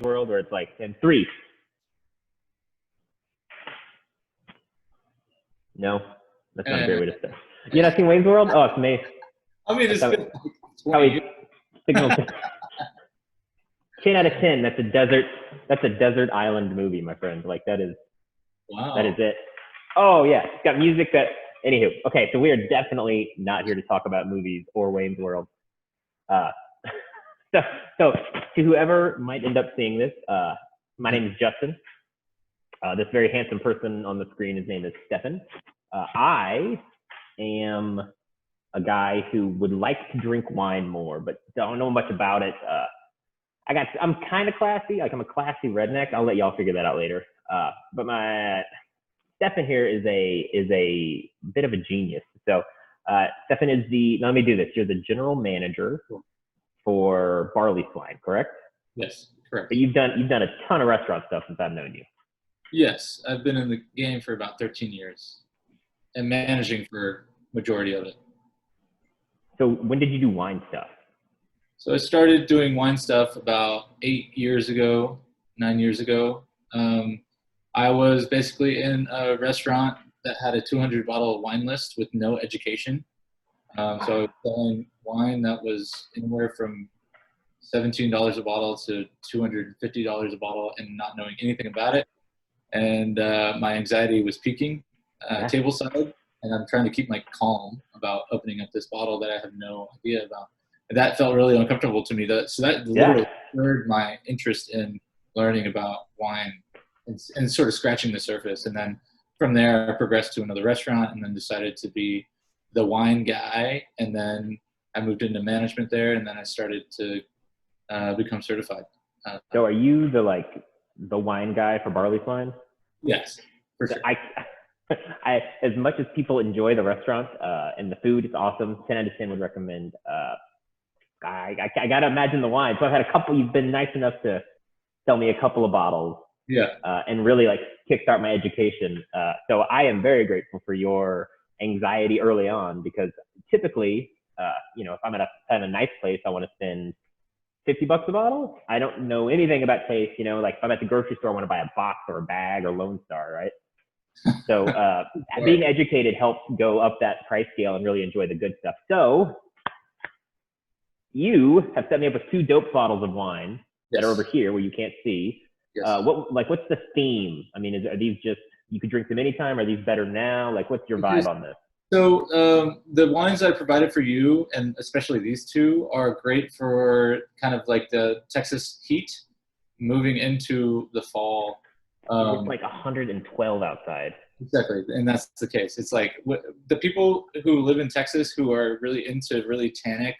World, where it's like in three. No, that's not a great way to say. You not seen Wayne's World? Oh, it's amazing. I mean, it's That's been how he 20 years. signals. 10 out of 10. That's a desert. That's a desert island movie, my friend. Like that is Wow. it. Oh yeah, it's got music that. Anywho, okay, so we are definitely not here to talk about movies or Wayne's World. Uh, so to whoever might end up seeing this, my name is Justin. This very handsome person on the screen, his name is Stefan. I am a guy who would like to drink wine more, but don't know much about it. I'm kind of classy, like I'm a classy redneck. I'll let y'all figure that out later. But my Stefan here is a bit of a genius. So Stefan is let me do this. You're the general manager for Barley Swine, correct? Yes, correct. But you've done a ton of restaurant stuff since I've known you. Yes, I've been in the game for about 13 years and managing for majority of it. So when did you do wine stuff? So I started doing wine stuff about 8 years ago, 9 years ago. I was basically in a restaurant that had a 200 bottle wine list with no education. So I was selling wine that was anywhere from $17 a bottle to $250 a bottle and not knowing anything about it. And my anxiety was peaking tableside, and I'm trying to keep my calm about opening up this bottle that I have no idea about. And that felt really uncomfortable to me. So that literally spurred my interest in learning about wine and sort of scratching the surface. And then from there, I progressed to another restaurant and then decided to be the wine guy. And then I moved into management there, and then I started to become certified. So are you the wine guy for Barley Swine? Yes, for sure. I as much as people enjoy the restaurant and the food, it's awesome. 10 out of 10 would recommend. I gotta imagine the wine. So I've had a couple. You've been nice enough to sell me a couple of bottles. Yeah. And really like kickstart my education. So I am very grateful for your anxiety early on, because typically, if I'm at a nice place, I want to spend $50 a bottle. I don't know anything about taste. Like if I'm at the grocery store, I want to buy a box or a bag or Lone Star, right? So being educated helps go up that price scale and really enjoy the good stuff. So you have set me up with 2 dope bottles of wine that are over here where you can't see. Yes. What's the theme? I mean, are these just, you could drink them anytime? Are these better now? Like, what's your vibe on this? So the wines I provided for you, and especially these 2, are great for kind of like the Texas heat moving into the fall. It's like 112 outside. Exactly, and that's the case. It's like the people who live in Texas who are really into really tannic,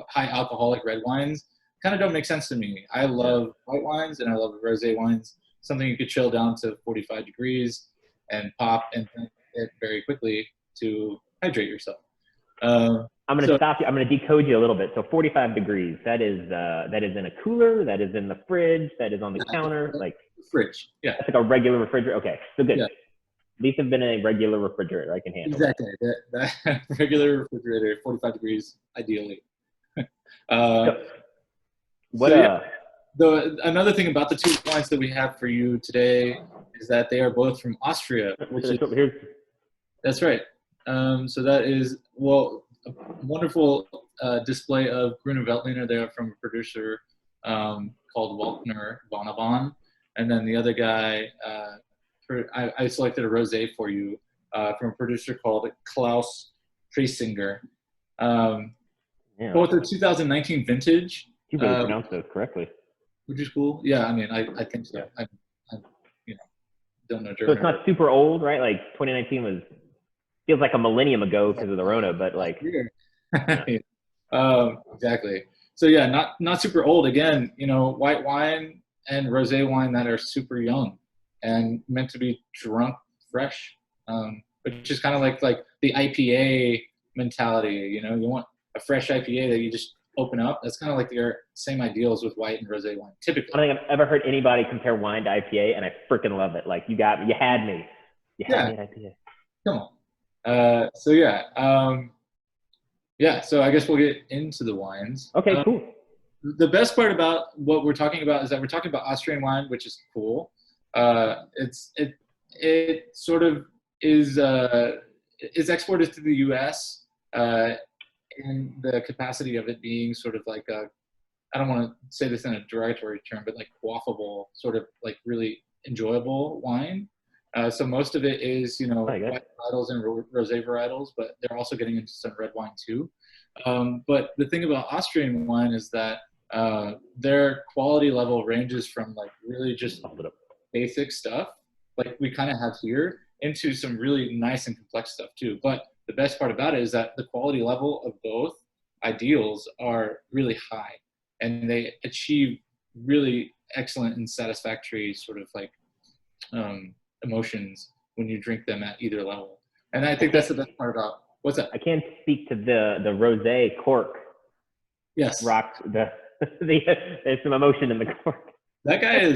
high alcoholic red wines kind of don't make sense to me. I love white wines and I love rosé wines. Something you could chill down to 45 degrees and pop and drink it very quickly to hydrate yourself. I'm going to stop you. I'm going to decode you a little bit. So 45 degrees, that is in a cooler, that is in the fridge, that is on the counter. Like fridge. Yeah. That's like a regular refrigerator. Okay. So good. Yeah. These have been in a regular refrigerator. I can handle exactly. That regular refrigerator, 45 degrees, ideally. Another thing about the 2 wines that we have for you today is that they are both from Austria. That's right. So that is, a wonderful display of Gruner Veltliner there from a producer called Waltner Bonavon. And then the other guy, I selected a rosé for you from a producer called Klaus Preisinger. Both are 2019 vintage. You better pronounce those correctly. Which is cool. Yeah, I mean, I think so. I don't know German. So it's not super old, right? Like 2019 feels like a millennium ago because of the Rona, but like. Exactly. So yeah, not super old. Again, white wine and rosé wine that are super young and meant to be drunk fresh, which is kind of like the IPA mentality. You want a fresh IPA that you just open up. That's kind of like your same ideals with white and rosé wine, typically. I don't think I've ever heard anybody compare wine to IPA, and I freaking love it. Like you had me. You had me at IPA. Come on. So I guess we'll get into the wines. Okay, cool. The best part about what we're talking about is that we're talking about Austrian wine, which is cool. It sort of is exported to the U.S. In the capacity of it being sort of like a, I don't want to say this in a derogatory term, but like quaffable, sort of like really enjoyable wine. So most of it is, I guess. white varietals and rosé varietals, but they're also getting into some red wine too. But the thing about Austrian wine is that their quality level ranges from like really just basic stuff, like we kind of have here, into some really nice and complex stuff too. But the best part about it is that the quality level of both ideals are really high, and they achieve really excellent and satisfactory sort of like emotions when you drink them at either level. And I think that's the best part about what's that? I can't speak to the rosé cork. Yes, Rock there's some emotion in the cork. that guy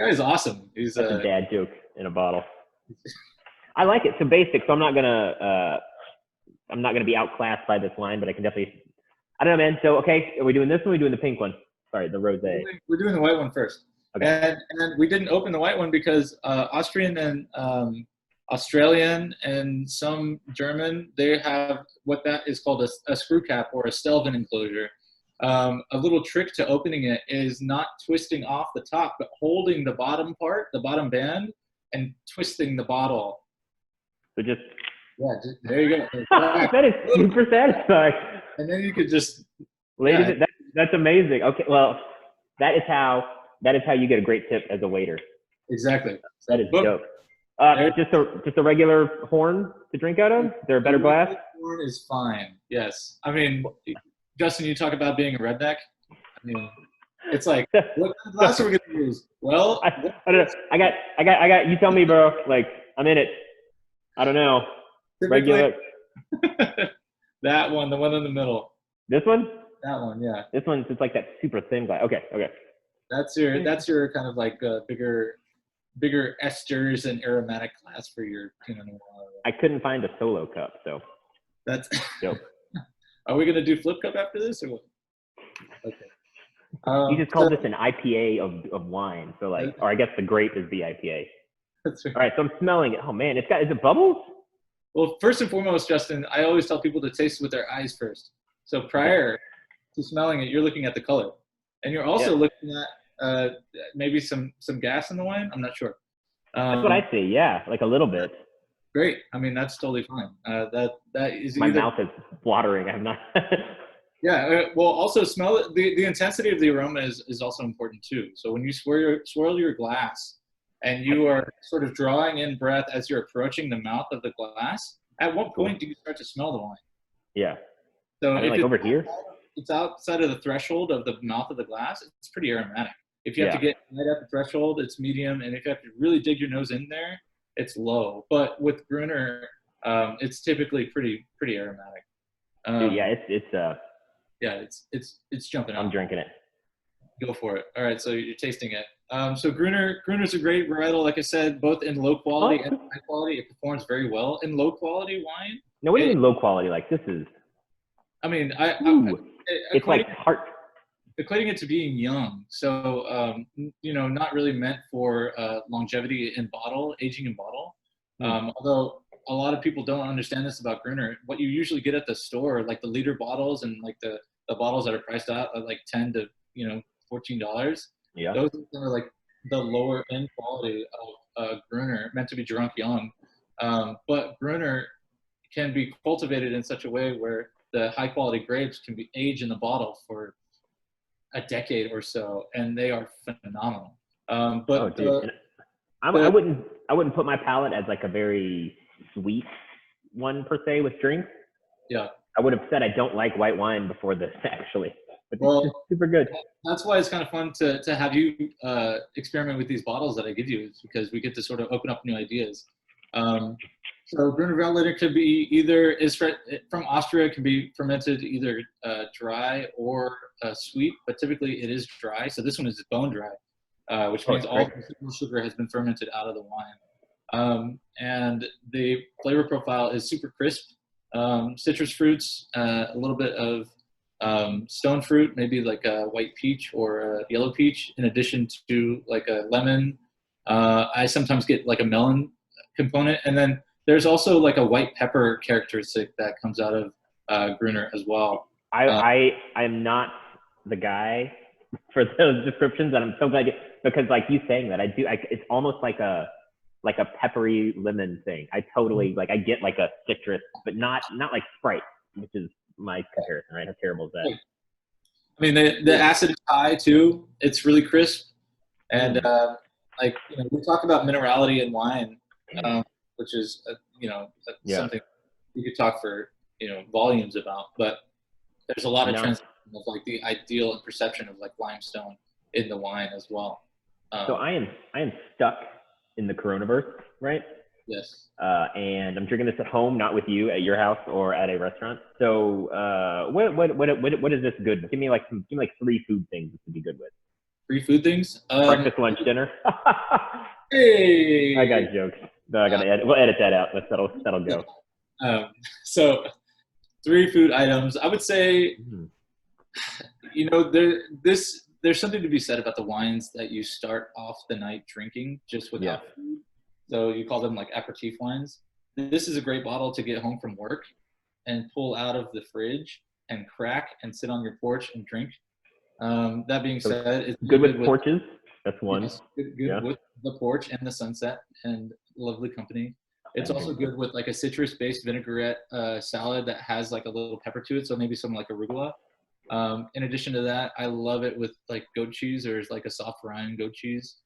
is awesome. He's That's a dad joke in a bottle. I like it. So basic. So I'm not gonna be outclassed by this wine, but I can definitely. I don't know, man. So okay, are we doing this one? Or are we doing the pink one? Sorry, the rosé. We're doing the white one first. Okay. And we didn't open the white one because Austrian and Australian and some German, they have what that is called a screw cap or a Stelvin enclosure. A little trick to opening it is not twisting off the top, but holding the bottom part, the bottom band, and twisting the bottle. So just. Yeah, there you go. That is super satisfying. And then you could just. Ladies, yeah. That's amazing. Okay, well, that is how you get a great tip as a waiter. Exactly. That is dope. Just a regular horn to drink out of? Is there a better glass? Horn is fine. Yes. I mean, Justin, you talk about being a redneck. I mean, it's like, what kind of glass are we gonna use? Well, I don't know. I got. You tell me, bro. Like, I'm in it. I don't know. Regular. That one, the one in the middle. This one? That one, yeah. This one's just like that super thin glass. Okay. That's your kind of like bigger esters and aromatic glass for your Pinot Noir. I couldn't find a solo cup, so that's dope. Are we gonna do flip cup after this or what? Okay. You just called this an IPA of wine, so like, or I guess the grape is the IPA. That's right. All right, so I'm smelling it. Oh man, is it bubbles? Well, first and foremost, Justin, I always tell people to taste it with their eyes first. So prior to smelling it, you're looking at the color, and you're also looking at maybe some gas in the wine. I'm not sure. That's what I see. Yeah, like a little bit. Great. I mean, that's totally fine. That is. My mouth is watering. I'm not. Yeah. Well, also smell it. The intensity of the aroma is also important too. So when you swirl your glass, and you are sort of drawing in breath as you're approaching the mouth of the glass, at what point do you start to smell the wine? Yeah. So if like over here, it's outside of the threshold of the mouth of the glass, it's pretty aromatic. If you have to get right at the threshold, it's medium, and if you have to really dig your nose in there, it's low. But with Gruner, it's typically pretty aromatic. It's jumping out. I'm drinking it. Go for it. All right, so you're tasting it. So Gruner's a great varietal, like I said, both in low quality and high quality. It performs very well in low quality wine. No, what do you mean low quality? Like this is. I mean, it's like heart. Equating it to being young, so not really meant for longevity in bottle, aging in bottle. Although a lot of people don't understand this about Gruner. What you usually get at the store, like the liter bottles and like the bottles that are priced out at like $10 to $14. Yeah, those are like the lower end quality of Gruner, meant to be drunk young. But Gruner can be cultivated in such a way where the high quality grapes can be aged in the bottle for a decade or so, and they are phenomenal. I wouldn't put my palate as like a very sweet one per se with drinks. Yeah, I would have said I don't like white wine before this actually. But well, it's super good. That's why it's kind of fun to have you experiment with these bottles that I give you, is because we get to sort of open up new ideas. So Gruner Veltliner could be from Austria, can be fermented either dry or sweet, but typically it is dry. So this one is bone dry, which means all the sugar has been fermented out of the wine. And the flavor profile is super crisp, citrus fruits, a little bit of stone fruit, maybe like a white peach or a yellow peach, in addition to like a lemon. I sometimes get like a melon component, and then there's also like a white pepper characteristic that comes out of Gruner as well. I'm not the guy for those descriptions, and I'm so glad because like you saying that, it's almost like a peppery lemon thing. I totally like, I get like a citrus, but not like Sprite, which is my comparison, right? How terrible is that? I mean, the acid is high too. It's really crisp, and like we talk about minerality in wine, which is something you could talk for volumes about. But there's a lot of translation of like the ideal and perception of like limestone in the wine as well. So I am stuck in the coronavirus, right? Yes. And I'm drinking this at home, not with you, at your house or at a restaurant. So what is this good with? Give me like 3 food things this would be good with. 3 food things? Breakfast, lunch, dinner. Hey. I got jokes. No, I gotta edit. We'll edit that out. That'll go. So 3 food items. I would say, there's something to be said about the wines that you start off the night drinking just without food. So you call them like aperitif wines. This is a great bottle to get home from work and pull out of the fridge and crack and sit on your porch and drink. That being said, it's good with porches. That's one. Yes, good with the porch and the sunset and lovely company. It's also good with like a citrus-based vinaigrette salad that has like a little pepper to it, so maybe something like arugula. In addition to that, I love it with like goat cheese or like a soft rind goat cheese.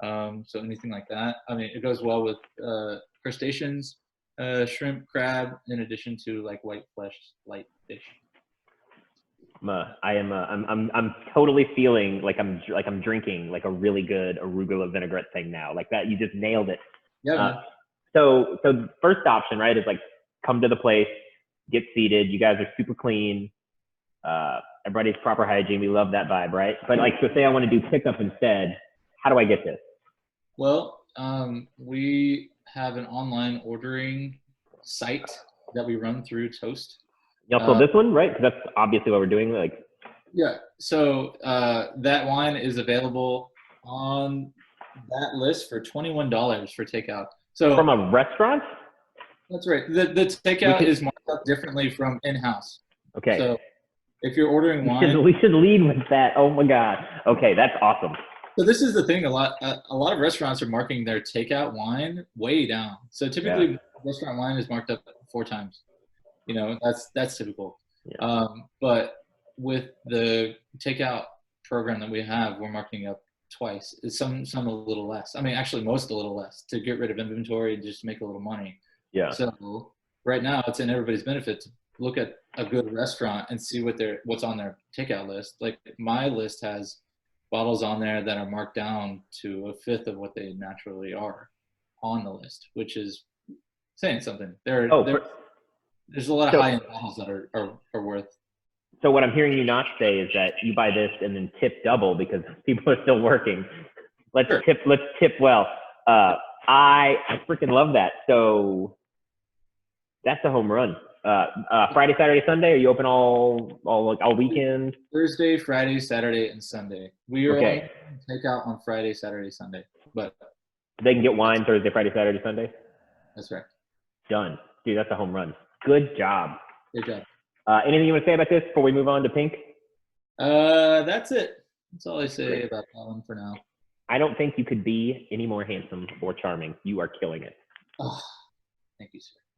So anything like that. I mean, it goes well with crustaceans, shrimp, crab, in addition to like white flesh, light fish. I'm totally feeling like I'm drinking like a really good arugula vinaigrette thing now. Like that, you just nailed it. Yeah. So first option, right, is like come to the place, get seated. You guys are super clean. Everybody's proper hygiene. We love that vibe, right? But like, so say I want to do pickup instead. How do I get this? Well, we have an online ordering site that we run through Toast. So this one, right? Because that's obviously what we're doing. Like, yeah. So that wine is available on that list for $21 for takeout. So from a restaurant? That's right. The takeout is marked up differently from in-house. Okay. So if you're ordering wine, we should lead with that. Oh my God. Okay, that's awesome. So this is the thing. A lot of restaurants are marking their takeout wine way down. So typically, restaurant wine is marked up 4 times. That's typical. Yeah. But with the takeout program that we have, we're marking up twice. Some a little less. I mean, actually, most a little less to get rid of inventory and just make a little money. Yeah. So right now, it's in everybody's benefit to look at a good restaurant and see what's on their takeout list. Like my list has bottles on there that are marked down to 1/5 of what they naturally are on the list, which is saying something. There's a lot of high-end bottles that are worth. So what I'm hearing you not say is that you buy this and then tip double because people are still working. Let's tip well. I freaking love that. So that's a home run. Friday, Saturday, Sunday. Are you open all weekend? Thursday, Friday, Saturday, and Sunday. We are on takeout on Friday, Saturday, Sunday. But they can get wine Thursday, Friday, Saturday, Sunday. That's right. Done, dude. That's a home run. Good job. Good job. Anything you want to say about this before we move on to pink? That's it. That's all I say about that one for now. I don't think you could be any more handsome or charming. You are killing it. Oh.